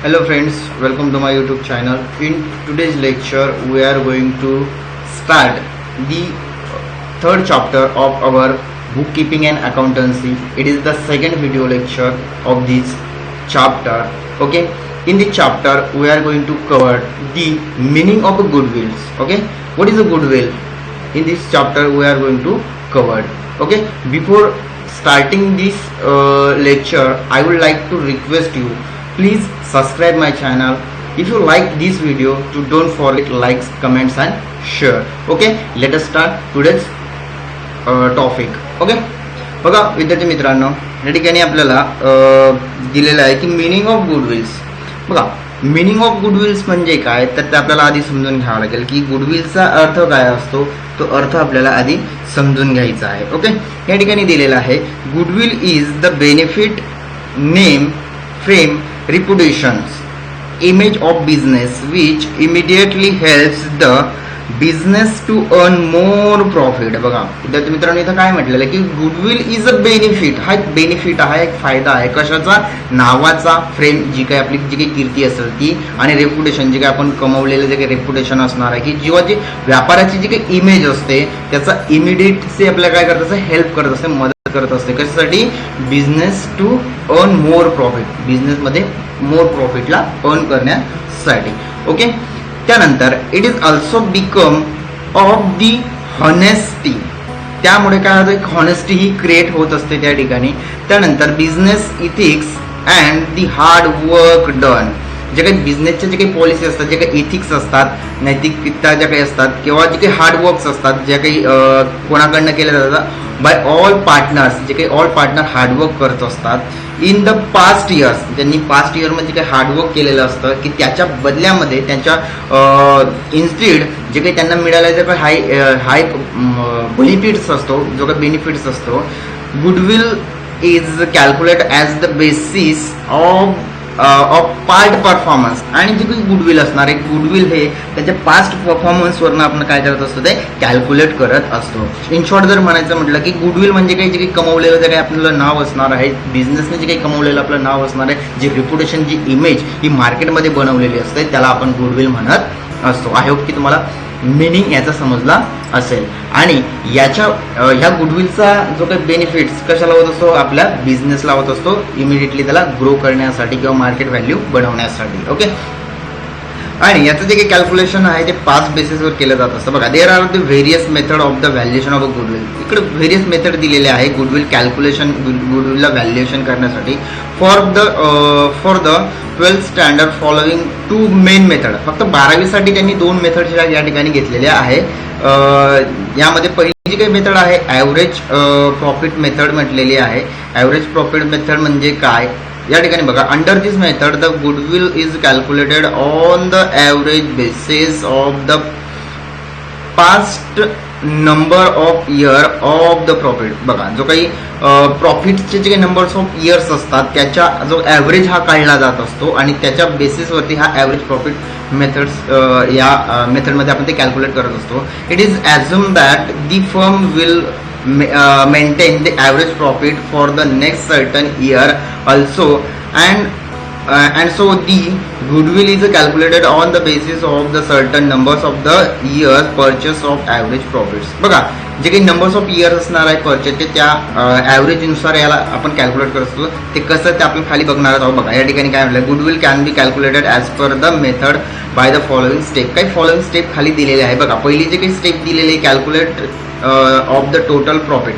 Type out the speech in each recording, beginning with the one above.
Hello friends, welcome to my YouTube channel. In today's lecture we are going to start the third chapter of our bookkeeping and accountancy. It is the second video lecture of this chapter. Okay, in this chapter we are going to cover the meaning of goodwills. Okay, what is a goodwill? In this chapter we are going to cover. Okay, before starting this lecture I would like to request you, please subscribe my channel. If you like this video, don't forget likes, comments and share. Okay, let us start today's topic. Okay, बघा विद्यार्थी मित्रांनो, या ठिकाणी आपल्याला दिलेलं आहे की meaning of गुडविल्स. बघा मीनिंग ऑफ गुडविल्स म्हणजे काय, तर ते आपल्याला आधी समजून घ्यावं लागेल की गुडविलचा अर्थ काय असतो. तो अर्थ आपल्याला आधी समजून घ्यायचा आहे. ओके, या ठिकाणी दिलेला आहे goodwill is the benefit, name, fame, reputations, image of business which immediately helps the business to earn more profit. बघा विद्यार्थी मित्रांनो, इथं काय म्हटलेलं आहे की गुडविल इज अ बेनिफिट. हा एक बेनिफिट आहे, एक फायदा आहे. कशाचा? नावाचा, फ्रेम जी काही आपली जी काही कीर्ती असेल ती, आणि रेप्युटेशन जे काही आपण कमवलेलं जे काही रेप्युटेशन असणार आहे, की जेव्हा जी व्यापाराची जी काही इमेज असते त्याचा इमिडिएटली आपल्याला काय करत असते, हेल्प करत असते, मदत करत असते. कशासाठी? Business to earn more profit. बिझनेसमध्ये मोर प्रॉफिटला अर्न करण्यासाठी. ओके, त्यानंतर it is also become of the honesty. त्यामुळे काय होतं, हॉनेस्टी ही क्रिएट होत असते त्या ठिकाणी. त्यानंतर business ethics and the hard work done. जे काही बिझनेसचे जे काही पॉलिसी असतात, जे काही इथिक्स असतात, नैतिकता ज्या काही असतात, किंवा जे काही हार्डवर्क्स असतात, ज्या काही कोणाकडनं केल्या जातात, बाय ऑल पार्टनर्स. जे काही ऑल पार्टनर हार्डवर्क करत असतात इन द पास्ट इयर्स. ज्यांनी पास्ट इयरमध्ये काही हार्डवर्क केलेलं असतं की त्याच्या बदल्यामध्ये त्यांच्या इन्स्टेड जे काही त्यांना मिळालं जे काही हाय बेनिफिट्स असतो, जो काही बेनिफिट्स असतो. Goodwill is calculate as the basis of part performance. आणि जे काही गुडविल असणार आहे, गुडविल हे त्याच्या पास्ट परफॉर्मन्सवरनं आपण काय करत असतो, ते कॅल्क्युलेट करत असतो. इन शॉर्ट जर म्हणायचं म्हटलं की गुडविल म्हणजे काही जे काही कमवलेलं जे काही आपल्याला नाव असणार आहे, बिझनेसने जे काही कमवलेलं आपलं नाव असणार आहे, जी रेप्युटेशन, जी इमेज ही मार्केटमध्ये बनवलेली असते, त्याला आपण गुडविल म्हणत असतो. आय होप की तुम्हाला मिनिंग याचा समजला असेल. आणि ह्या गुडविलचा जो काही बेनिफिट्स कशाला होत असतो, आपल्या बिझनेसला होत असतो, इमिडिएटली त्याला ग्रो करण्यासाठी किंवा मार्केट व्हॅल्यू बनवण्यासाठी. ओके, आणि याचं जे काही कॅल्क्युलेशन आहे ते 5 बेसिसवर केलं जात असतं. बघा, there are the various method of the valuation of a goodwill. इकडे व्हेरियस मेथड दिलेले आहे गुडविल कॅल्क्युलेशन, गुडविलला व्हॅल्युएशन करण्यासाठी. For the 12th standard following 2 main method. फक्त 12वीसाठी त्यांनी 2 मेथड या ठिकाणी घेतलेल्या आहे. यामध्ये पहिली जी काही मेथड आहे ॲव्हरेज प्रॉफिट मेथड म्हटलेली आहे. ॲव्हरेज प्रॉफिट मेथड म्हणजे काय, या ठिकाणी बघा, under this method the goodwill is calculated on the average basis of the past number of year of the profit. बघा, जो काही प्रॉफिटचे जे काही नंबर्स ऑफ इयर्स असतात त्याच्या जो ॲव्हरेज हा काढला जात असतो, आणि त्याच्या बेसिसवरती हा ॲव्हरेज प्रॉफिट मेथड्स या मेथडमध्ये आपण ते कॅल्क्युलेट करत असतो. It is assume that the firm will maintain the average profit for the next certain year also, and so the goodwill is calculated on the basis of the certain numbers of the years purchase of average profits. बघा, जे काही numbers of years असणार आहे परचेसचे, त्या ॲव्हरेजनुसार याला आपण calculate करत असतो. ते कसं ते आपण खाली बघणार आहोत. बघा, या ठिकाणी काय म्हटलं, goodwill can be calculated as per the method by the following step. काही फॉलोइंग स्टेप खाली दिलेले आहे. बघा, पहिली जे काही स्टेप दिलेली आहे, calculate of the total profit.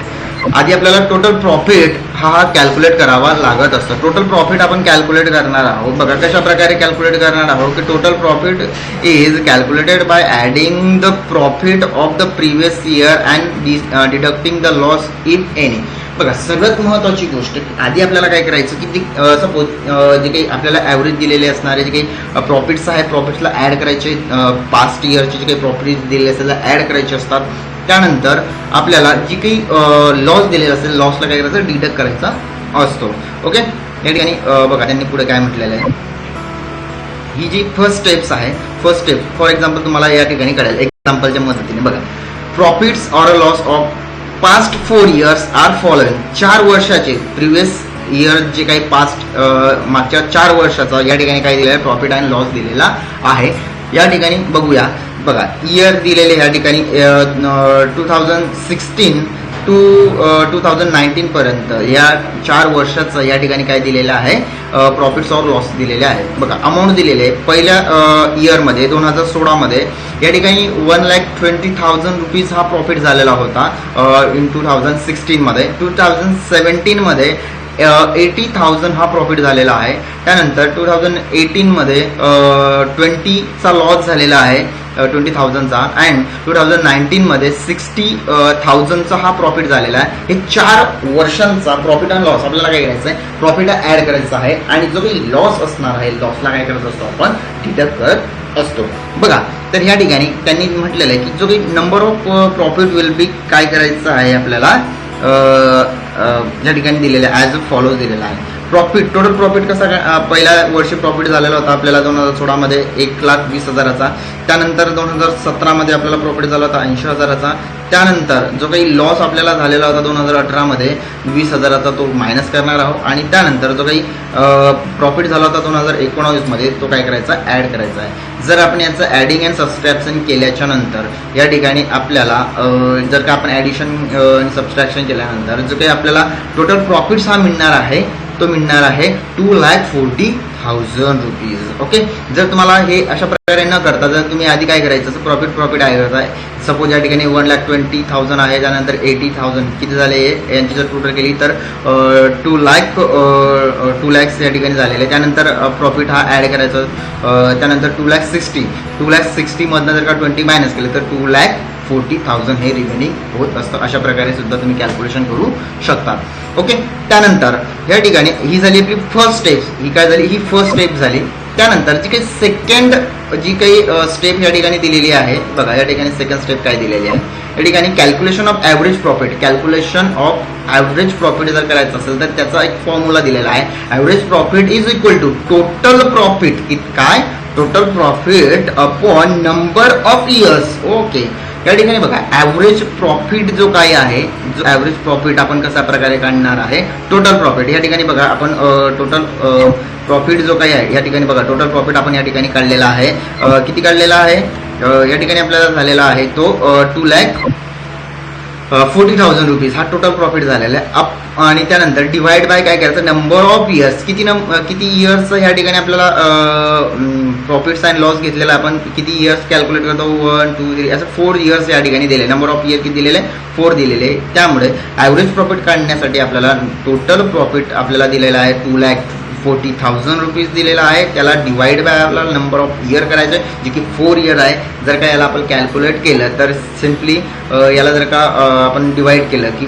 आधी आपल्याला टोटल प्रॉफिट हा कॅल्क्युलेट करावा लागत असतो. टोटल प्रॉफिट आपण कॅल्क्युलेट करणार आहोत. बघा, कशा प्रकारे कॅल्क्युलेट करणार आहोत की total profit is calculated bye adding the profit of the previous year and deducting the loss if any. बघा, सर्वात महत्त्वाची गोष्ट, आधी आपल्याला काय करायचं की सपोज जे काही आपल्याला ॲव्हरेज दिलेले असणारे जे काही प्रॉफिट्स आहे, प्रॉफिट्सला ॲड करायचे. पास्ट इयरचे जे काही प्रॉफिट्स दिलेले असतात त्याला ॲड करायचे असतात. त्यानंतर आपल्याला जी काही लॉस दिलेला असेल, लॉसला काय करायचं, डिडक्ट करायचा असतो. ओके, या ठिकाणी बघा त्यांनी पुढे काय म्हटलेलं आहे, ही जी फर्स्ट स्टेप्स आहे, फर्स्ट स्टेप फॉर एक्झाम्पल तुम्हाला या ठिकाणी कळेल एक्झाम्पलच्या मदतीने. बघा, profits or a loss of past 4 years are following. 4 वर्षाचे प्रिव्हियस इयर जे काही पास्ट मागच्या 4 वर्षाचा या ठिकाणी काय दिलेला आहे, प्रॉफिट अँड लॉस दिलेला आहे. या ठिकाणी बघूया. बघा, इयर दिलेले या ठिकाणी 2016 टू 2019 पर्यंत या 4 वर्षाचं या ठिकाणी काय दिलेलं आहे, प्रॉफिट्स और लॉस दिलेले आहे. बघा, अमाऊंट दिलेले आहे. पहिल्या इयरमध्ये 2016 मध्ये या ठिकाणी 1,20,000 रुपीज हा प्रॉफिट झालेला होता इन 2016 मध्ये. 2017 मध्ये 80,000 हा प्रॉफिट झालेला आहे. त्यानंतर 2018 मध्ये 20चा लॉस झालेला आहे, 20,000चा. अँड 2019 मध्ये 60,000चा हा प्रॉफिट झालेला आहे. हे 4 वर्षांचा प्रॉफिट अँड लॉस आपल्याला काय करायचं आहे, प्रॉफिट ऍड करायचं आहे. आणि जो काही लॉस असणार आहे, लॉसला काय करत असतो आपण, डिडक्ट करत असतो. बघा, तर ह्या ठिकाणी त्यांनी म्हटलेलं आहे की जो काही number of profit will be काय करायचं आहे आपल्याला, या ठिकाणी दिलेलं आहे ॲज अ फॉलोज दिलेला आहे. प्रॉफिट, टोटल प्रॉफिट कसा, पहिल्या वर्षी प्रॉफिट झालेला होता आपल्याला 2016 मध्ये 1,20,000चा. त्यानंतर 2017 मध्ये आपल्याला प्रॉफिट झाला होता 80,000चा. त्यानंतर जो काही लॉस आपल्याला झालेला होता 2018 मध्ये 20,000चा, तो मायनस करणार आहोत. आणि त्यानंतर जो काही प्रॉफिट झाला होता 2019 मध्ये, तो काय करायचा, ॲड करायचा आहे. जर आपण याचं ॲडिंग अँड सबस्ट्रॅक्शन केल्याच्या नंतर या ठिकाणी आपल्याला जर का आपण ॲडिशन आणि सबस्ट्रॅक्शन केल्यानंतर जो काही आपल्याला टोटल प्रॉफिट्स हा मिळणार आहे, तो मिळणार आहे 2,40,000 रुपीज. ओके, जर तुम्हाला हे अशा प्रकारे न करता जर तुम्ही आधी काय करायचं, प्रॉफिट आहे करताय. सपोज या ठिकाणी 1,20,000 आहे, त्यानंतर 80,000 किती झाले यांची जर टोटल केली तर 2 lakhs या ठिकाणी झालेले. त्यानंतर प्रॉफिट हा ॲड करायचा. त्यानंतर 2,60,000 मधनं जर का 20 मायनस केलं तर 2,40,000 हे रिमेनिंग होत असतं. अशा प्रकारे सुद्धा तुम्ही कॅल्क्युलेशन करू शकता. ओके, त्यानंतर या ठिकाणी ही झाली आपली फर्स्ट स्टेप. ही काय झाली, ही फर्स्ट स्टेप झाली. त्यानंतर जी काही सेकंड जी काही स्टेप या ठिकाणी दिलेली आहे, बघा या ठिकाणी सेकंड स्टेप काय दिलेली आहे, या ठिकाणी calculation of average profit. Calculation of average profit जर करायचं असेल तर त्याचा एक फॉर्म्युला दिलेला आहे. Average profit is equal to total profit, काय, total profit upon number of years. Okay, या ठिकाणी बघा ॲव्हरेज प्रॉफिट जो काय आहे, जो ॲव्हरेज प्रॉफिट आपण कशा प्रकारे काढणार आहे, टोटल प्रॉफिट. या ठिकाणी बघा आपण टोटल प्रॉफिट जो काही आहे, या ठिकाणी बघा टोटल प्रॉफिट आपण या ठिकाणी काढलेला आहे. किती काढलेला आहे, या ठिकाणी आपल्याला झालेला आहे तो 2,40,000 रुपीज हा टोटल प्रॉफिट झालेला आहे. आणि त्यानंतर डिवाइड बाय काय करायचं, नंबर ऑफ इयर्स. किती इयर्स या ठिकाणी आपल्याला प्रॉफिट्स अँड लॉस घेतलेला आपण किती इयर्स कॅल्क्युलेट करतो, 1 2 3 असं 4 इयर्स या ठिकाणी दिले. नंबर ऑफ इयर किती दिलेले, 4 दिलेले. त्यामुळे ॲव्हरेज प्रॉफिट काढण्यासाठी आपल्याला टोटल प्रॉफिट आपल्याला दिलेला आहे 2,40,000 रुपीज दिलेला आहे. त्याला डिवाइड बाय आपल्याला नंबर ऑफ इयर करायचं आहे, जे की 4 इयर आहे. जर का याला आपण कॅल्क्युलेट केलं तर सिम्पली याला जर का आपण डिवाइड केलं की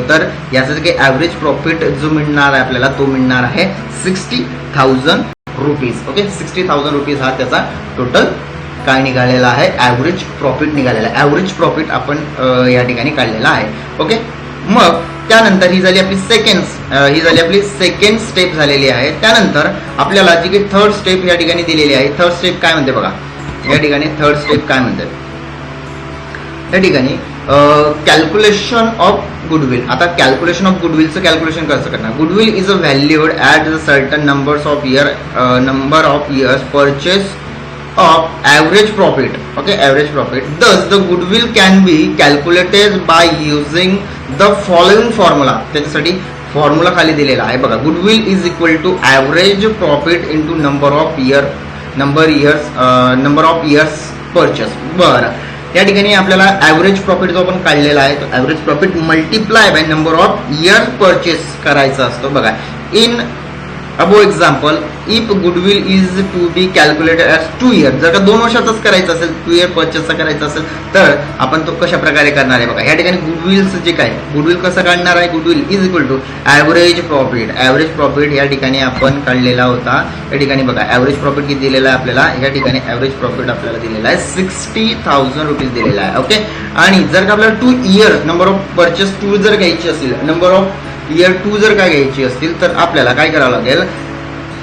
तर याचं जे काही ॲव्हरेज प्रॉफिट जो मिळणार आहे आपल्याला, तो मिळणार आहे 60,000 रुपीज. ओके, 60,000 रुपीज हा त्याचा टोटल काय निघालेला आहे, ॲव्हरेज प्रॉफिट निघालेला आहे. ॲव्हरेज प्रॉफिट आपण या ठिकाणी काढलेला आहे. ओके, मग त्यानंतर ही झाली आपली सेकंड स्टेप झालेली आहे. त्यानंतर आपल्याला जी काही थर्ड स्टेप या ठिकाणी दिलेली आहे, थर्ड स्टेप काय म्हणते बघा, या ठिकाणी थर्ड स्टेप काय म्हणते, या ठिकाणी कॅल्क्युलेशन ऑफ गुडविल. आता कॅल्क्युलेशन ऑफ गुडविलचं कॅल्क्युलेशन कसं करणार. Goodwill is a valued at the certain number of years purchase of average profit. Okay, average profit. Thus the goodwill can be calculated by using the following formula. त्याच्यासाठी formula खाली दिलेला आहे बघा. Goodwill is equal to average profit into number of years purchase. बरं, या ठिकाणी आपल्याला average profit जो आपण काढलेला आहे, तो average profit multiply by number of years purchase करायचा असतो बघा. In above example, if goodwill is to be calculated as 2 year. जर का 2 वर्षाचाच करायचं असेल, 2 इयर परचेसचा करायचा असेल तर आपण तो कशा प्रकारे करणार आहे बघा. या ठिकाणी गुडविलचं जे काय, गुडविल कसं काढणार आहे, goodwill is equal to average profit. Average profit या ठिकाणी आपण काढलेला होता. या ठिकाणी बघा ॲव्हरेज प्रॉफिट किती दिलेला आहे आपल्याला, या ठिकाणी ॲव्हरेज प्रॉफिट आपल्याला दिलेला आहे 60,000 रुपीज दिलेला आहे. ओके, आणि जर का आपल्याला 2 इयर नंबर ऑफ परचेस 2 जर घ्यायची असेल, नंबर ऑफ इयर 2 जर काय घ्यायची असतील तर आपल्याला काय करावं लागेल,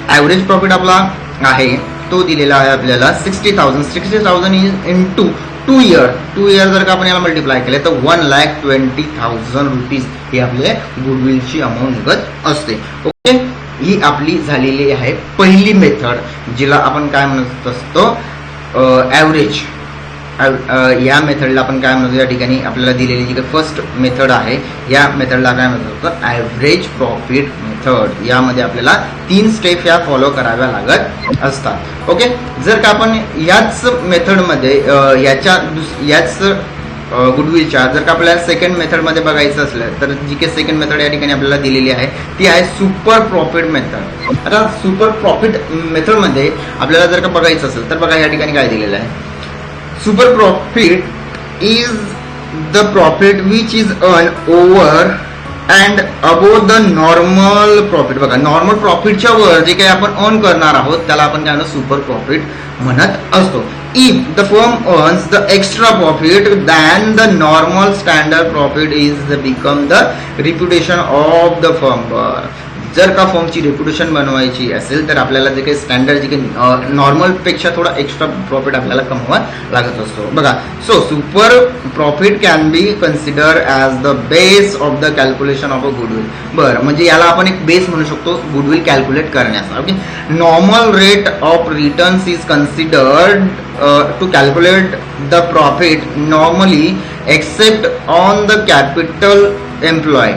ॲव्हरेज प्रॉफिट आपला आहे तो दिलेला आहे आपल्याला 60,000 इज इंटू 2 इयर जर का आपण याला मल्टिप्लाय केले तर 1,20,000 रुपीज ही आपल्या गुडविलची अमाऊंट निघत असते. ओके, ही आपली झालेली आहे पहिली मेथड, जिला आपण काय म्हणत असतो ॲव्हरेज. या मेथडला आपण काय म्हणतो, या ठिकाणी आपल्याला दिलेली जी काही फर्स्ट मेथड आहे या मेथडला काय म्हणतो ॲव्हरेज प्रॉफिट मेथड. यामध्ये आपल्याला 3 स्टेप या फॉलो कराव्या लागत असतात. ओके, जर का आपण याच मेथडमध्ये याच गुडविलच्या जर का आपल्याला सेकंड मेथडमध्ये बघायचं असलं तर जी काही सेकंड मेथड या ठिकाणी आपल्याला दिलेली आहे ती आहे सुपर प्रॉफिट मेथड. आता सुपर प्रॉफिट मेथडमध्ये आपल्याला जर का बघायचं असेल तर बघा या ठिकाणी काय दिलेलं आहे. Super profit is the profit which is earn over and above the normal profit. बघा, नॉर्मल प्रॉफिटच्या वर जे काही आपण अर्न करणार आहोत त्याला आपण काय म्हणतो सुपर प्रॉफिट म्हणत असतो. If the firm earns the extra profit than the normal standard profit is become the reputation of the firm. जर का फर्मची रेप्युटेशन बनवायची असेल तर आपल्याला जे काही स्टँडर्ड जे काही नॉर्मलपेक्षा थोडा एक्स्ट्रा प्रॉफिट आपल्याला कमवावा लागत असतो. बघा, so super profit can be consider as the base of the calculation of a goodwill. बरं, म्हणजे याला आपण एक बेस म्हणू शकतो गुडविल कॅल्क्युलेट करण्याचा. Okay, normal rate of returns is considered to calculate the profit normally except on the capital employed.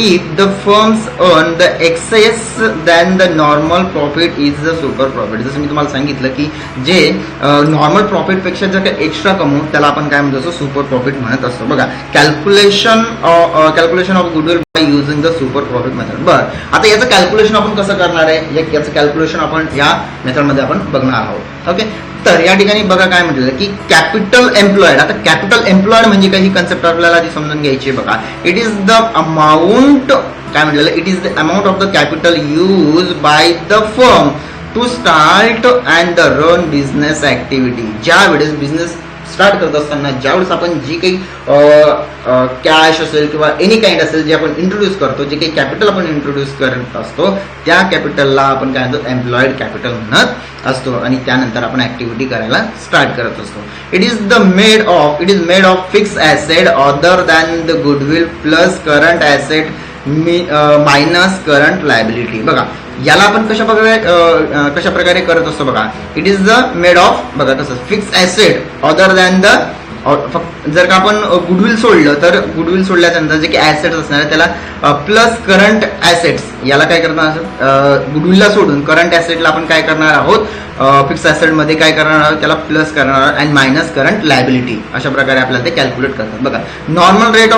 If the firms earn the excess then the normal profit is the super profit. जसं मी तुम्हाला सांगितलं की जे normal profit पेक्षा जर काही extra कमवू त्याला आपण काय म्हणतो सुपर प्रॉफिट म्हणत असतो. बघा, calculation of goodwill by using the super profit method. बरं, आता याचं कॅल्क्युलेशन आपण कसं करणार आहे, याचं कॅल्क्युलेशन आपण या मेथडमध्ये आपण बघणार आहोत. ओके, तर या ठिकाणी बघा काय म्हटलेलं की कॅपिटल एम्प्लॉयड. आता कॅपिटल एम्प्लॉयड म्हणजे काही कन्सेप्ट आपल्याला ती समजून घ्यायची. बघा, इट इज द अमाऊंट काय म्हटलेलं, it is the amount of the capital use by the firm to start and the run business activity. ज्या वेळेस बिझनेस स्टार्ट करत असताना ज्यावेळेस आपण जी काही कॅश असेल किंवा एनी काइंड असेल जे आपण इंट्रोड्यूस करतो, जे काही कॅपिटल आपण इंट्रोड्यूस करत असतो त्या कॅपिटलला आपण काय म्हणतो एम्प्लॉईड कॅपिटल म्हणत असतो आणि त्यानंतर आपण ऍक्टिव्हिटी करायला स्टार्ट करत असतो. It is made of fix asset other than the goodwill plus current asset minus current liability. बघा, याला आपण कशा प्रकारे करत असतो. बघा, it is the made of, बघा कसं fix asset other than the, जर का आपण गुडविल सोडलं तर गुडविल सोडल्यानंतर जे काही ॲसेट्स असणार आहे त्याला प्लस करंट ॲसेट्स, याला काय करणार गुडविलला सोडून करंट ॲसेटला आपण काय करणार आहोत फिक्स ॲसेटमध्ये काय करणार आहोत त्याला प्लस करणार आहोत अँड मायनस करंट लायबिलिटी. अशा प्रकारे आपल्याला ते कॅल्क्युलेट करतात. बघा, नॉर्मल रेट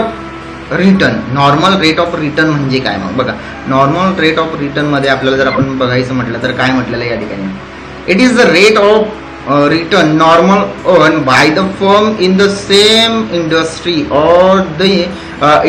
ऑफ रिटर्न म्हणजे काय. मग बघा, नॉर्मल रेट ऑफ रिटर्न मध्ये आपल्याला जर आपण बघायचं म्हटलं तर काय म्हटलेलं आहे या ठिकाणी, it is the rate of return normal earned by the firm in the same industry or the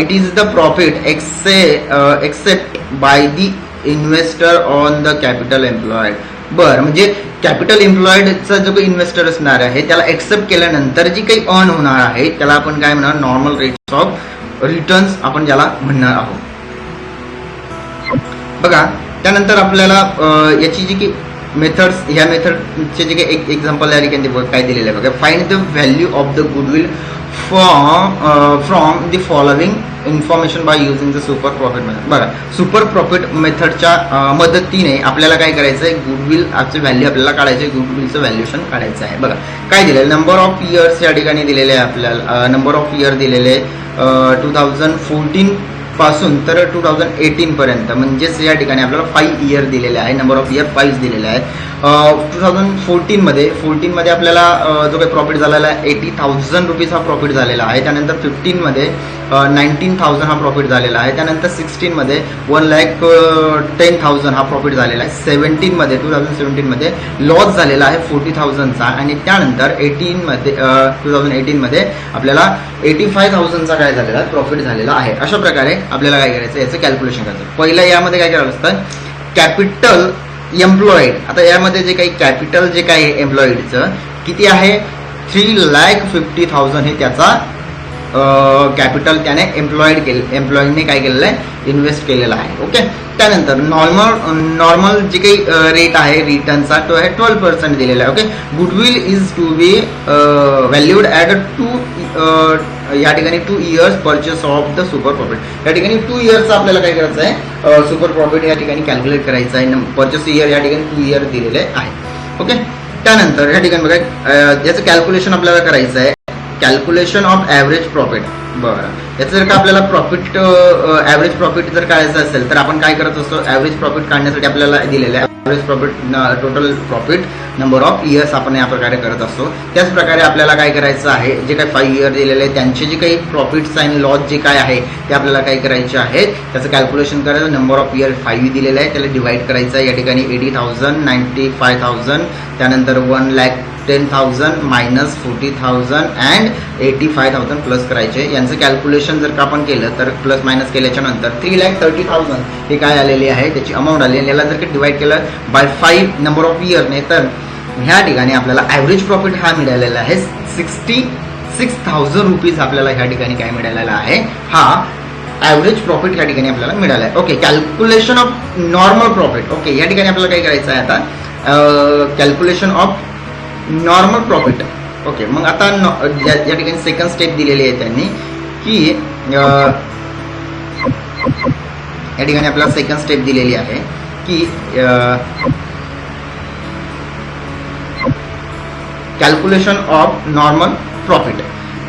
it is the profit except by the investor on the capital employed. बरं, म्हणजे कॅपिटल एम्प्लॉयडचा जो काही इन्व्हेस्टर असणार आहे त्याला accept केल्यानंतर जी काही earn होणार आहे त्याला आपण काय म्हणणार नॉर्मल रेट्स ऑफ रिटर्न्स आपण ज्याला म्हणणार आहोत. बघा, त्यानंतर आपल्याला याची जी काही मेथड्स, ह्या मेथडचे जे काही एक एक्झाम्पल या ठिकाणी काय दिलेलं आहे बघा, find the value of the goodwill from the following information by using the super profit method. बघा, सुपर प्रॉफिट मेथडच्या मदतीने आपल्याला काय करायचं आहे, गुडविल ची व्हॅल्यू आपल्याला काढायची आहे, गुडविलचं व्हॅल्युएशन काढायचं आहे. बघा काय दिलेलं, नंबर ऑफ इयर्स या ठिकाणी दिलेले आहे आपल्याला, नंबर ऑफ इयर दिलेले 2014 पासून तर 2018 पर्यंत, म्हणजेच या ठिकाणी आपल्याला 5 इयर दिलेले आहे, नंबर ऑफ इयर 5 दिलेले आहे. 2014 मध्ये आपल्याला जो काही प्रॉफिट झालेला आहे 80,000 रुपीज हा प्रॉफिट झालेला आहे. त्यानंतर 15 मध्ये 19,000 हा प्रॉफिट झालेला आहे. त्यानंतर 16 मध्ये 1,10,000 हा प्रॉफिट झालेला आहे. 2017 मध्ये लॉस झालेला आहे 40,000चा आणि त्यानंतर 2018 मध्ये आपल्याला 85,000चा काय झालेला आहे प्रॉफिट झालेला आहे. अशा प्रकारे आपल्याला काय करायचं, याचं कॅल्क्युलेशन करायचं. पहिलं यामध्ये काय करायचं असतं, कॅपिटल एम्प्लॉईड. आता यामध्ये जे काही कॅपिटल जे काही एम्प्लॉईडचं किती आहे 3,50,000 हे त्याचा कॅपिटल त्याने एम्प्लॉईने काय केलेलं आहे, इन्व्हेस्ट केलेला आहे. ओके. त्यानंतर नॉर्मल जे काही रेट आहे रिटर्नचा तो आहे 12% दिलेला आहे. Okay. Goodwill is to be valued at 2 या ठिकाणी 2 years purchase of the super profit. या ठिकाणी 2 इयर्सचा आपल्याला काय करायचं आहे, सुपर प्रॉफिट या ठिकाणी कॅल्क्युलेट करायचं आहे. परचेस इयर या ठिकाणी 2 इयर दिलेले आहे. ओके. त्यानंतर या ठिकाणी बघा याचं कॅल्क्युलेशन आपल्याला करायचं आहे, कॅल्क्युलेशन ऑफ ॲव्हरेज प्रॉफिट. बरं, याचं जर का आपल्याला प्रॉफिट ॲव्हरेज प्रॉफिट जर काढायचं असेल तर आपण काय करत असतो, ॲव्हरेज प्रॉफिट काढण्यासाठी आपल्याला दिलेलं आहे average profit total profit number of years आपण या प्रकारे करत असतो. त्याच प्रकारे आपल्याला काय करायचं आहे, जे काही 5 इयर दिलेले आहे त्यांचे जे काही प्रॉफिट्स अँड लॉस जे काय आहे ते आपल्याला काय करायचे आहेत, त्याचं कॅल्क्युलेशन करायचं. नंबर ऑफ इयर 5 दिलेलं आहे, त्याला डिवाइड करायचं आहे. या ठिकाणी 80,000, 95,000, त्यानंतर 1,10,000 मायनस 40,000 अँड 85,000 प्लस करायचे. यांचं कॅल्क्युलेशन जर का आपण केलं तर प्लस मायनस केल्याच्या नंतर 3,30,000 हे काय आलेले आहे, त्याची अमाऊंट आली. याला जर का डिवाइड केलं बाय 5 नंबर ऑफ इयरने तर ह्या ठिकाणी आपल्याला ॲव्हरेज प्रॉफिट हा मिळालेला आहे 66,000 रुपीज आपल्याला ह्या ठिकाणी काय मिळालेला आहे, हा ॲव्हरेज प्रॉफिट या ठिकाणी आपल्याला मिळाला आहे. Okay. Calculation of normal profit. Okay. या ठिकाणी आपल्याला काय करायचं आहे आता, calculation of normal profit. Okay. मग आता या ठिकाणी सेकंड स्टेप दिलेली आहे त्यांनी की या ठिकाणी आपल्याला सेकंड स्टेप दिलेली आहे की कॅल्क्युलेशन ऑफ नॉर्मल प्रॉफिट.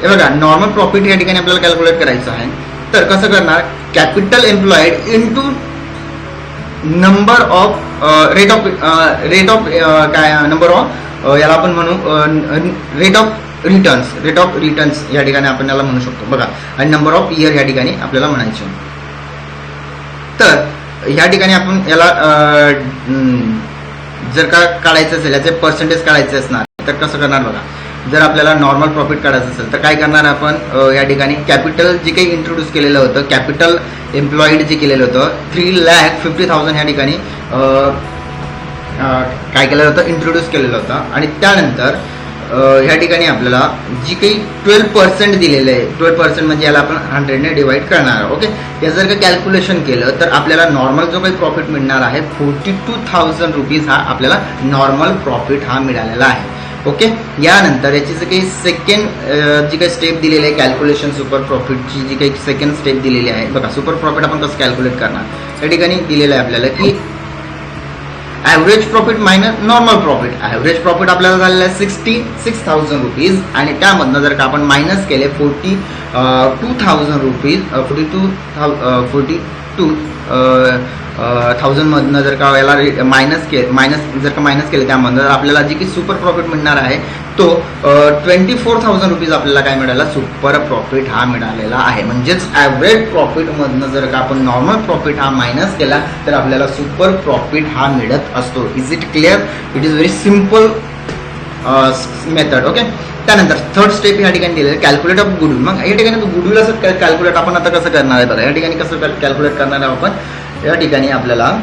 हे बघा नॉर्मल प्रॉफिट या ठिकाणी आपल्याला कॅल्क्युलेट करायचं आहे. तर कसं करणार, capital employed into number of rate of काय नंबर ऑफ याला आपण म्हणू रेट ऑफ रिटर्न्स या ठिकाणी आपण याला म्हणू शकतो. बघा, आणि नंबर ऑफ इयर या ठिकाणी आपल्याला म्हणायचे. तर या ठिकाणी आपण याला जर का काढायचं असेल, याचे पर्सेंटेज काढायचे असणार तर कसं करणार बघा, जर आपल्याला नॉर्मल प्रॉफिट काढायचं असेल तर काय करणार आपण, या ठिकाणी कॅपिटल जे काही इंट्रोड्यूस केलेलं होतं, कॅपिटल एम्प्लॉईड जे केलेलं होतं 3,50,000 या ठिकाणी काय केलं होतं, इंट्रोड्यूस केलेलं होतं. आणि त्यानंतर ह्या ठिकाणी आपल्याला जी काही 12% दिलेलं आहे, 12% म्हणजे याला आपण 100ने डिवाइड करणार. ओके. याचं जर का कॅल्क्युलेशन केलं तर आपल्याला नॉर्मल जो काही प्रॉफिट मिळणार आहे 42,000 रुपीज हा आपल्याला नॉर्मल प्रॉफिट हा मिळालेला आहे. ओके. यानंतर याची जे काही सेकंड जी काही स्टेप दिलेली आहे कॅल्क्युलेशन सुपर प्रॉफिटची जी काही सेकंड स्टेप दिलेली आहे, बघा सुपर प्रॉफिट आपण कसं कॅल्क्युलेट करणार, या ठिकाणी दिलेलं आहे आपल्याला की average profit minus normal profit. Average profit आपल्याला झालेलं आहे 66,000 रुपीज आणि त्यामधनं जर का आपण मायनस केले 42,000 रुपीज 42,000 मधनं जर का याला मायनस जर का मायनस केले त्यामधनं आपल्याला जी की सुपर प्रॉफिट मिळणार आहे तो 24,000 रुपीज आपल्याला काय मिळाला, सुपर प्रॉफिट हा मिळालेला आहे. म्हणजेच ॲव्हरेज प्रॉफिटमधनं जर का आपण नॉर्मल प्रॉफिट हा मायनस केला तर आपल्याला सुपर प्रॉफिट हा मिळत असतो. Is it clear? It is very simple method. Okay. त्यानंतर थर्ड स्टेप या ठिकाणी दिलेलं कॅल्क्युलेट ऑफ गुडविल. मग या ठिकाणी गुडविल असं कॅल्क्युलेट आपण आता कसं करणार आहे बघा, या ठिकाणी कसं कॅल्क्युलेट करणार आहे आपण, या ठिकाणी आपल्याला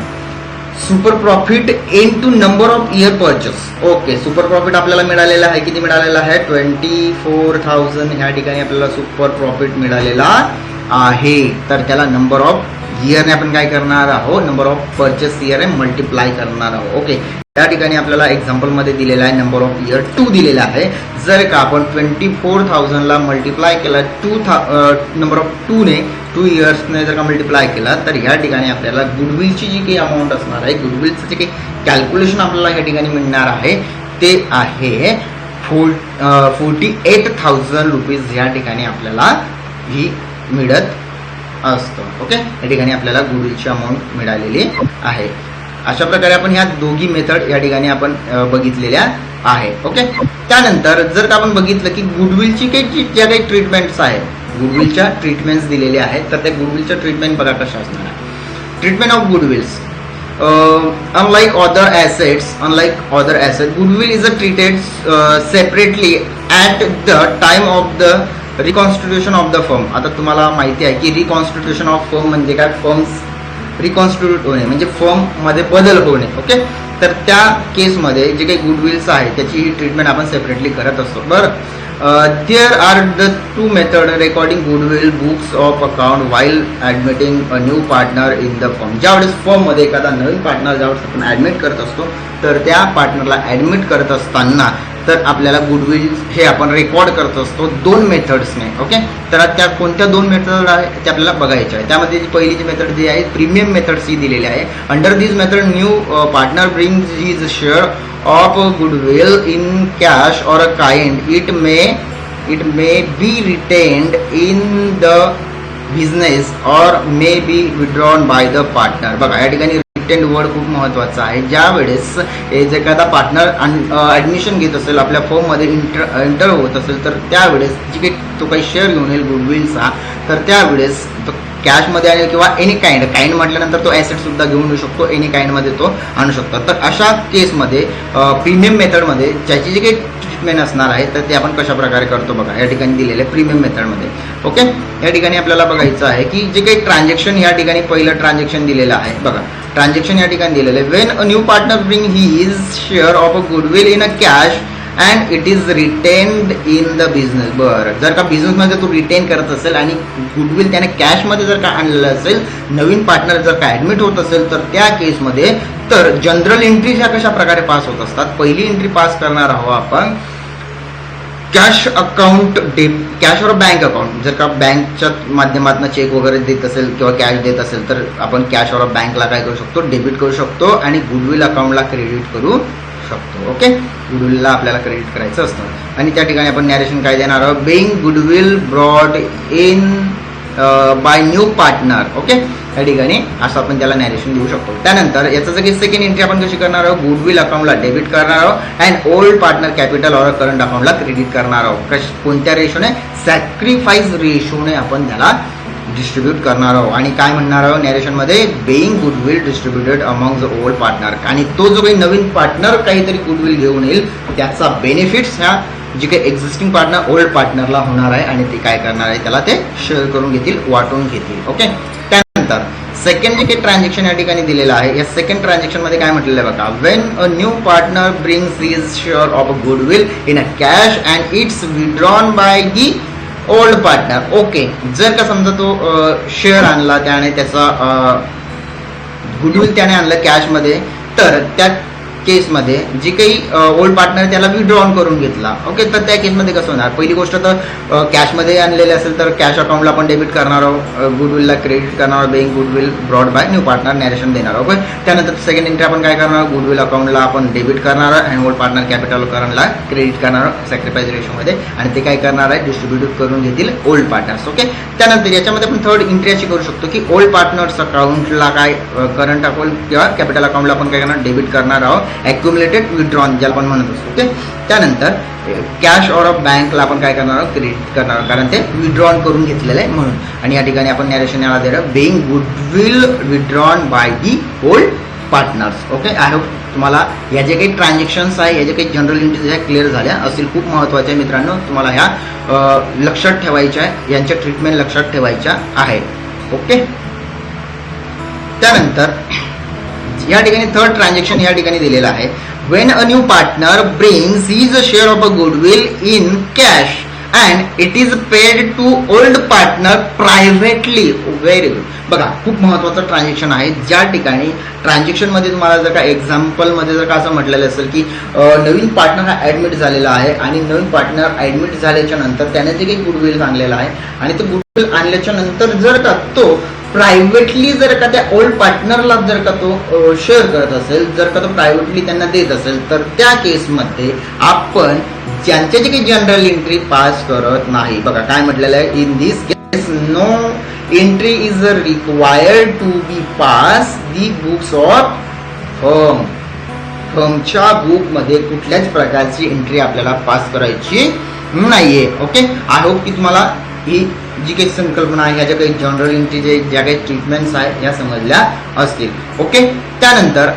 super profit into number of year purchase. Okay. Super profit आपल्याला मिळालेला आहे, किती मिळालेला आहे, 24,000 ह्या ठिकाणी आपल्याला सुपर प्रॉफिट मिळालेला आहे. तर त्याला नंबर ऑफ इयरने आपण काय करणार आहोत, number of purchase year multiply करणार आहोत. ओके. त्या ठिकाणी आपल्याला एक्झाम्पलमध्ये दिलेला आहे नंबर ऑफ इयर 2 दिलेला आहे. जर का आपण 24,000ला मल्टिप्लाय केला नंबर ऑफ 2ने 2 इयर्सने जर का मल्टिप्लाय केला तर ह्या ठिकाणी आपल्याला गुडविलची जी काही अमाऊंट असणार आहे, गुडविलचं जे काही कॅल्क्युलेशन आपल्याला ह्या ठिकाणी मिळणार आहे ते आहे 48,000 रुपीज या ठिकाणी आपल्याला ही मिळत असतं. ओके. या ठिकाणी आपल्याला गुडविलची अमाऊंट मिळालेली आहे. अशा प्रकारे आपण ह्या दोघी मेथड या ठिकाणी आपण बघितलेल्या आहे. ओके. त्यानंतर जर का आपण बघितलं की गुडविलची काही ज्या काही ट्रीटमेंट्स आहेत, गुडविलच्या ट्रीटमेंट्स दिलेल्या आहेत, तर त्या गुडविलच्या ट्रीटमेंट बघा कशा असणार आहे. Treatment of गुडविल्स unlike other assets, goodwill is treated separately at the time of the reconstitution of the firm. आता तुम्हाला माहिती आहे की रिकॉन्स्टिट्यूशन ऑफ फर्म म्हणजे काय, फर्म्स रिकॉन्स्टिट्यूट होणे म्हणजे फर्ममध्ये बदल होणे. ओके. तर त्या केसमध्ये जे काही गुडविल्स आहे त्याची ही ट्रीटमेंट आपण सेपरेटली करत असतो. बरं. There are the two methods recording goodwill books of account while admitting a new partner in the firm. ज्यावेळेस फर्ममध्ये एखादा नवीन पार्टनर ज्यावेळेस आपण ॲडमिट करत असतो तर त्या पार्टनरला ॲडमिट करत असताना तर आपल्याला गुडविल हे आपण रेकॉर्ड करत असतो दोन मेथड्सने. ओके, तर त्या कोणत्या दोन मेथड आहे ते आपल्याला बघायचे आहे. त्यामध्ये पहिली मेथड जी आहे प्रीमियम मेथड्स ही दिलेली आहे. Under this method new partner brings his share of goodwill in cash or a kind. It may be retained in the business or may be withdrawn by the partner. बघा या ठिकाणी retained word खूप महत्त्वाचा आहे. ज्या वेळेस जर एखादा पार्टनर ॲडमिशन घेत असेल आपल्या फर्ममध्ये एंटर होत असेल तर त्यावेळेस जी काही तो काही शेअर घेऊन येईल गुडविलचा तर त्यावेळेस तो कॅशमध्ये आणेल किंवा एनी काइंड म्हटल्यानंतर तो ॲसेट सुद्धा घेऊन येऊ शकतो, एनी काइंडमध्ये तो आणू शकतो. तर अशा केसमध्ये प्रीमियम मेथडमध्ये ज्याची जी काही ट्रीटमेंट असणार आहे तर ते आपण कशा प्रकारे करतो बघा या ठिकाणी दिलेलं आहे प्रीमियम मेथडमध्ये. ओके, या ठिकाणी आपल्याला बघायचं आहे की जे काही ट्रान्झॅक्शन या ठिकाणी पहिलं ट्रान्झॅक्शन दिलेलं आहे बघा. ट्रान्झॅक्शन या ठिकाणी दिलेलं आहे when a new partner bring his share of a goodwill in a cash and it is retained in the business. बरं, जर का बिझनेसमध्ये तो रिटेन करत असेल आणि गुडविल त्याने कॅशमध्ये जर का आणलेलं असेल, नवीन पार्टनर जर का ॲडमिट होत असेल तर त्या केसमध्ये तर जनरल एंट्रीज ह्या कशा प्रकारे पास होत असतात. पहिली एंट्री पास करणार आहोत आपण कॅश अकाउंट कॅश और बँक अकाउंट. जर का बँकच्या माध्यमातून चेक वगैरे देत असेल किंवा कॅश देत असेल तर आपण कॅश और बँकला काय करू शकतो, डेबिट करू शकतो आणि गुडविल अकाउंटला क्रेडिट करू शकतो. ओके, गुडविलला आपल्याला क्रेडिट करायचं असतं आणि त्या ठिकाणी आपण नॅरेशन काय देणार आहोत, being goodwill brought in by new partner. Okay, या ठिकाणी असं आपण त्याला नॅरेशन देऊ शकतो. त्यानंतर याचं जर सेकंड एंट्री आपण कशी करणार आहोत, गुडविल अकाउंटला डेबिट करणार आहोत अँड ओल्ड पार्टनर कॅपिटल और करंट अकाउंटला क्रेडिट करणार आहोत. कोणत्या रेशोने, सॅक्रिफाईस रेशोने आपण त्याला डिस्ट्रीब्यूट करणार आहोत. आणि काय म्हणणार आहोत नॅरेशनमध्ये, being goodwill distributed among the old partner. आणि तो जो काही नवीन पार्टनर काहीतरी गुडविल घेऊन येईल त्याचा बेनिफिट्स ह्या जे काही एक्झिस्टिंग पार्टनर ओल्ड पार्टनरला होणार आहे आणि ते काय करणार आहे त्याला ते शेअर करून घेतील, वाटून घेतील. ओके, त्यानंतर सेकंड जे काही ट्रान्झॅक्शन या ठिकाणी दिलेलं आहे या सेकंड ट्रान्झॅक्शनमध्ये काय म्हटलेलं आहे बघा, Wien a new partner brings his share of a goodwill in a cash and it's withdrawn by the old partner. Okay, जर का समजा तो शेअर आणला त्याने त्याचा गुडविल त्याने आणलं कॅशमध्ये तर त्या केसमध्ये जी काही ओल्ड पार्टनर त्याला विड्रॉन करून घेतला. ओके, तर त्या केसमध्ये कसं होणार, पहिली गोष्ट तर कॅशमध्ये आणलेले असेल तर कॅश अकाउंटला आपण डेबिट करणार आहोत, गुडविलला क्रेडिट करणार आहोत, being goodwill brought by new partner narration देणार आहोत. ओके, त्यानंतर सेकंड एंट्री आपण काय करणार आहोत, गुडविल अकाउंटला आपण डेबिट करणार आहोत अँड ओल्ड पार्टनर कॅपिटल करंटला क्रेडिट करणार आहोत सॅक्रिफाईस रेशोमध्ये आणि ते काय करणार आहे, डिस्ट्रीब्यूट करून घेतील ओल्ड पार्टनर्स. ओके, त्यानंतर याच्यामध्ये आपण थर्ड एंट्री अशी करू शकतो की ओल्ड पार्टनर्स अकाउंटला काय करंट अकाउंट किंवा कॅपिटल अकाउंटला आपण काय करणार, डेबिट करणार आहोत ॲक्युमुलेटेड विड्रॉन ज्याला आपण म्हणत असतो. ओके, त्यानंतर कॅश और बँकला आपण काय करणार आहोत, क्रेडिट करणार आहोत कारण ते विड्रॉन करून घेतलेलं आहे म्हणून. आणि या ठिकाणी आपण नॅरेशन याला देणार being goodwill withdrawn by the old partners. Okay, I hope तुम्हाला या जे काही ट्रान्झॅक्शन्स आहे या जे काही जनरल एंट्रीज ह्या क्लिअर झाल्या असतील. खूप महत्त्वाच्या आहे मित्रांनो, तुम्हाला ह्या लक्षात ठेवायच्या आहे, यांच्या ट्रीटमेंट लक्षात ठेवायच्या आहे. ओके, त्यानंतर या ठिकाणी थर्ड ट्रान्झॅक्शन या ठिकाणी दिलेलं आहे, when a new partner brings his share of a goodwill in cash and it is paid to old partner privately. Very good. बघा, खूप महत्त्वाचं ट्रान्झॅक्शन आहे. ज्या ठिकाणी ट्रान्झॅक्शनमध्ये तुम्हाला जर का एक्झाम्पलमध्ये जर का असं म्हटलेलं असेल की नवीन पार्टनर हा ॲडमिट झालेला आहे आणि नवीन पार्टनर ॲडमिट झाल्याच्या नंतर त्याने जे काही गुडविल आणलेलं आहे आणि तो गुडविल आणल्याच्या नंतर जर का तो प्रायव्हेटली जर का त्या ओल्ड पार्टनरला जर का तो शेअर करत असेल, जर का तो प्रायव्हेटली त्यांना देत असेल तर त्या केसमध्ये आपण ज्यांच्या जे काही जनरल एंट्री पास करत नाही. बघा काय म्हटलेलं आहे, in this case no entry is required to be pass the books of firm. फर्मच्या बुकमध्ये कुठल्याच प्रकारची एंट्री आपल्याला पास करायची नाहीये. ओके, आय होप की तुम्हाला ही जी काही संकल्पना आहे, ह्या ज्या काही जनरल एंट्री ज्या काही ट्रीटमेंट्स आहेत ह्या समजल्या असतील. ओके, त्यानंतर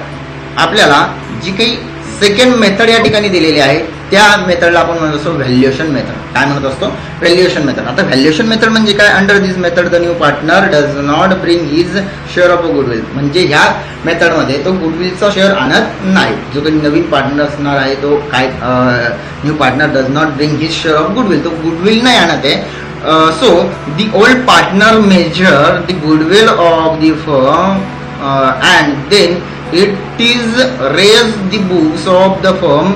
आपल्याला जी काही सेकंड मेथड या ठिकाणी दिलेली आहे त्या मेथडला आपण म्हणत असतो व्हॅल्युएशन मेथड. काय म्हणत असतो? Valuation method. आता व्हॅल्युएशन मेथड म्हणजे काय? Under this method the new partner does not bring his share of a goodwill. म्हणजे ह्या मेथडमध्ये तो गुडविलचा शेअर आणत नाही. जो काही नवीन पार्टनर असणार आहे तो काय new partner does not bring his share of goodwill, तो गुडविल नाही आणत आहे. So the old partner measure the goodwill of the firm and then it is raise the books of the firm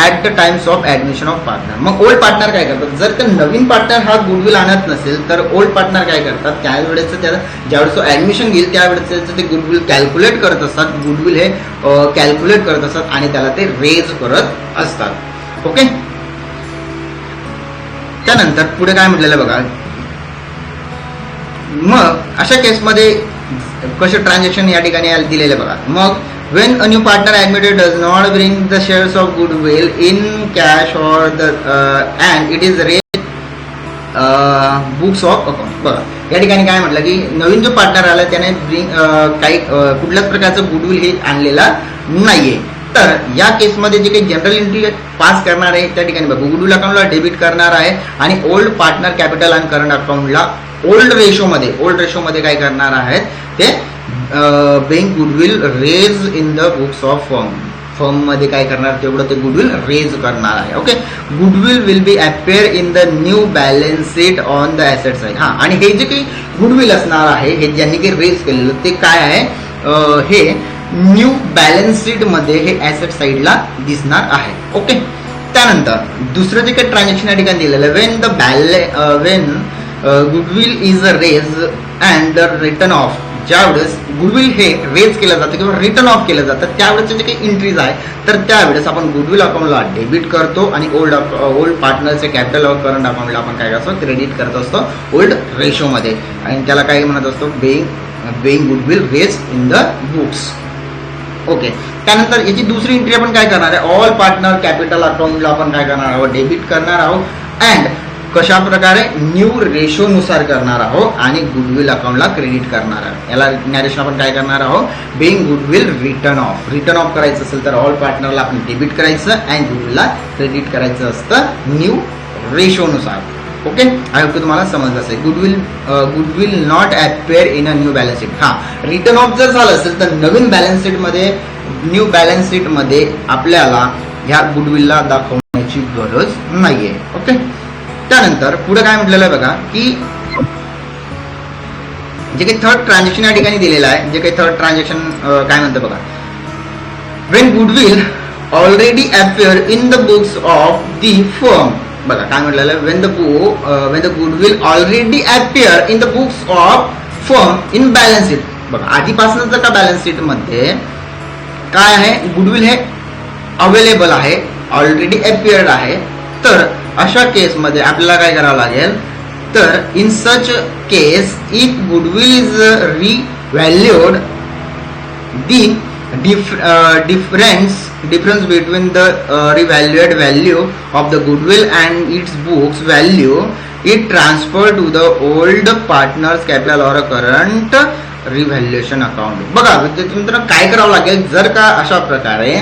at the times of admission of partner. मग old partner काय करतात? जर का नवीन partner हा goodwill आणत नसेल तर old partner काय करतात? त्यावेळेस त्याला ज्यावेळेस तो ऍडमिशन घेईल त्यावेळेस ते गुडविल कॅल्क्युलेट करत असतात. गुडविल हे कॅल्क्युलेट करत असतात आणि त्याला ते रेज करत असतात. ओके. त्यानंतर पुढे काय म्हटलेलं बघा. मग अशा केसमध्ये कसे ट्रान्झॅक्शन या ठिकाणी दिलेले बघा. मग when a new partner admitted does not bring the shares of goodwill in cash or the and it is raised books of account. बघा या ठिकाणी काय म्हटलं की नवीन जो पार्टनर आला त्याने काही कुठल्याच प्रकारचं गुडविल हे आणलेला नाहीये. तर या केसमध्ये जे काही जनरल एंट्री पास करणार आहे त्या ठिकाणी बघा गुडविल अकाउंटला डेबिट करणार आहे आणि ओल्ड पार्टनर कॅपिटल आणि करंट अकाउंटला ओल्ड रेशोमध्ये काय करणार आहेत ते being goodwill raise in the books of firm मध्ये काय करणार तेवढं ते गुडविल रेज करणार आहे. Okay. Goodwill will be appear in the new balance sheet on the asset side. हा आणि हे जे काही गुडविल असणार आहे हे ज्यांनी काही रेज केलेलं ते काय आहे हे न्यू बॅलन्स शीट मध्ये हे ॲसेट साइडला दिसणार आहे. ओके. त्यानंतर दुसरं जे काही ट्रान्झॅक्शन या ठिकाणी दिलेलं when the when goodwill is raise and the return of. ज्यावेळेस गुडविल हे रेज केलं जातं किंवा रिटर्न ऑफ केलं जातं त्यावेळेस जे काही एंट्रीज आहे तर त्यावेळेस आपण गुडविल अकाउंटला डेबिट करतो आणि ओल्ड पार्टनरचे कॅपिटल ऑफ करंट अकाउंटला आपण काय करतो क्रेडिट करत असतो ओल्ड रेशोमध्ये आणि त्याला काय म्हणत असतो being goodwill raise in the books. Okay. त्यानंतर याची दुसरी एंट्री आपण काय करणार आहे ऑल पार्टनर कॅपिटल अकाउंटला आपण काय करणार आहोत डेबिट करणार आहोत अँड कशा प्रकारे न्यू रेशो नुसार करणार आहोत आणि गुडविल अकाउंटला क्रेडिट करणार आहोत. याला नॅरेशन आपण काय करणार आहोत बेइंग गुडविल रिटर्न ऑफ करायचं असेल तर ऑल पार्टनरला आपण डेबिट करायचं अँड गुडविलला क्रेडिट करायचं असतं न्यू रेशो नुसार. ओके. आय होप तुम्हाला समजलं असेल. Goodwill not appear in a new balance sheet. हा रिटर्न ऑफ जर झालं असेल तर नवीन बॅलन्स शीटमध्ये न्यू बॅलन्स शीटमध्ये आपल्याला ह्या गुडविलला दाखवण्याची गरज नाहीये. ओके. त्यानंतर पुढे काय म्हटलेलं आहे बघा की जे काही थर्ड ट्रान्झॅक्शन या ठिकाणी दिलेलं आहे जे काही थर्ड ट्रान्झॅक्शन काय म्हणतं बघा Wien goodwill already appear in the books of the firm. बघा काय म्हटलेलं आहे Wien the goodwill already appear in the books of firm in balance sheet. बघा आधीपासूनच जर का बॅलन्स शीट मध्ये काय आहे गुडविल हे अवेलेबल आहे ऑलरेडी अपेअर्ड आहे तर अशा केसमध्ये आपल्याला काय करावं लागेल तर in such case if goodwill is revalued the difference between the revalued value of the goodwill and its books value it transferred to the old partner's capital or a current revaluation account. बघा विद्यार्थ्यांना काय करावं लागेल जर का अशा प्रकारे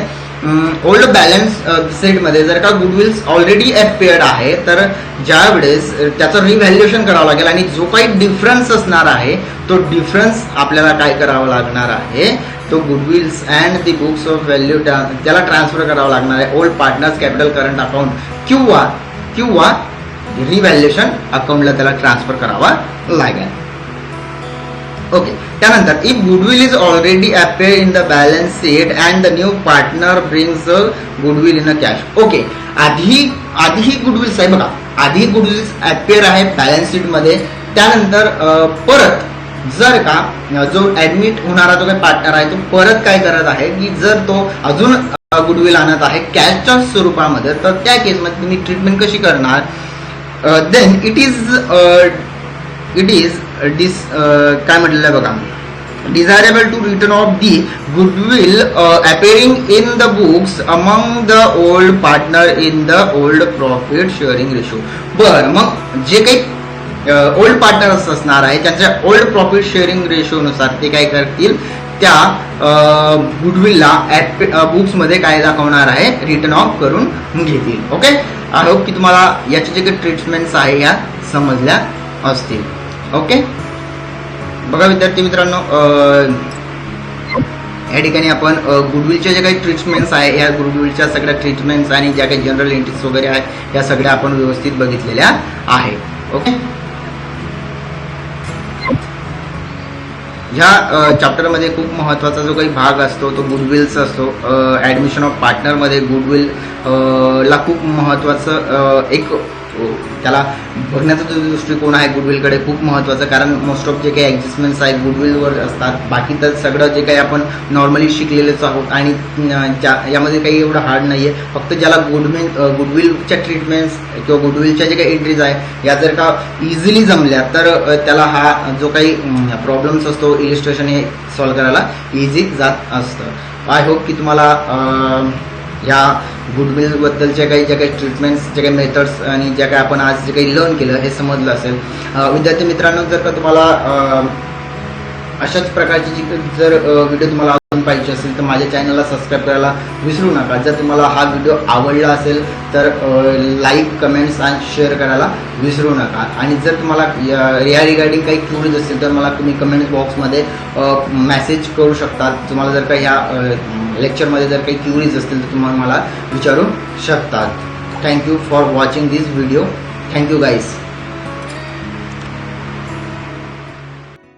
old balance शीटमध्ये जर का गुडविल्स ऑलरेडी अपेअर्ड आहे तर ज्यावेळेस त्याचं रिव्हॅल्युएशन करावं लागेल आणि जो काही डिफरन्स असणार आहे तो डिफरन्स आपल्याला काय करावं लागणार आहे तो गुडविल्स and the books of value त्याला ट्रान्सफर करावं लागणार आहे old partners capital current account किंवा रिव्हॅल्युएशन अकाउंटला त्याला ट्रान्सफर करावा लागेल. ओके. त्यानंतर if goodwill is already appear in the balance sheet and the new partner brings goodwill in a cash. Okay. आधी गुडविल्स आहे बघा आधी गुडविल्स अपेअर आहे बॅलन्स शीट मध्ये त्यानंतर परत जर का जो ऍडमिट होणारा जो काही पार्टनर आहे तो परत काय करत आहे की जर तो अजून गुडविल आणत आहे कॅशच्या स्वरूपामध्ये तर त्या केसमध्ये तुम्ही ट्रीटमेंट कशी करणार देन इट इज काय म्हटलेलं आहे बघा desirable to return of the goodwill appearing in the books among the old partner in the old profit sharing ratio. बर मग जे काही ओल्ड पार्टनर्स असणार आहे त्यांच्या ओल्ड प्रॉफिट शेअरिंग रेशो नुसार ते काय करतील त्या गुडविलला बुक्समध्ये काय दाखवणार आहे रिटर्न ऑफ करून घेतील. ओके, आय होप की तुम्हाला याचे जे काही ट्रीटमेंट्स आहे या समजल्या असतील. ओके, बघा विद्यार्थी मित्रांनो, या ठिकाणी आपण गुडविलच्या ज्या काही ट्रीटमेंट्स आहे या गुडविलच्या सगळ्या ट्रीटमेंट्स आणि ज्या काही जनरल एंट्रीज वगैरे आहे या सगळ्या आपण व्यवस्थित बघितलेल्या आहे. ओके, ह्या चॅप्टरमध्ये खूप महत्त्वाचा जो काही भाग असतो तो गुडविलचा असतो. ॲडमिशन ऑफ पार्टनरमध्ये गुडविल ला खूप महत्त्वाचं एक त्याला बघण्याचा जो दृष्टिकोन आहे गुडविलकडे खूप महत्त्वाचं, कारण मोस्ट ऑफ जे काही ॲडजस्टमेंट्स आहेत गुडविलवर असतात. बाकी तर सगळं जे काही आपण नॉर्मली शिकलेलेच आहोत आणि यामध्ये काही एवढं हार्ड नाही आहे. फक्त ज्याला गुडविलच्या ट्रीटमेंट्स किंवा गुडविलच्या जे काही एंट्रीज आहे या जर का इझिली जमल्या तर त्याला हा जो काही प्रॉब्लेम्स असतो इलिस्ट्रेशन हे सॉल्व्ह करायला इझी जात असतं. आय होप की तुम्हाला ह्या गुडविलबद्दलच्या ज्या काही ट्रीटमेंट्स ज्या काही मेथड्स आणि ज्या काही आपण आज जे काही लर्न केलं हे समजलं असेल. विद्यार्थी मित्रांनो, जर का तुम्हाला अशाच प्रकारची जर व्हिडिओ तुम्हाला अजून पाहिजे असेल तर माझ्या चॅनलला सबस्क्राईब करायला विसरू नका. जर तुम्हाला हा व्हिडिओ आवडला असेल तर लाईक, कमेंट्स आणि शेअर करायला विसरू नका. आणि जर तुम्हाला या रिगार्डिंग काही क्युरीज असतील तर मला तुम्ही कमेंट बॉक्समध्ये मेसेज करू शकता. तुम्हाला जर का ह्या लेक्चरमध्ये जर काही क्युरीज असतील तर तुम्हाला मला विचारू शकतात. Thank you for watching this video. Thank you guys.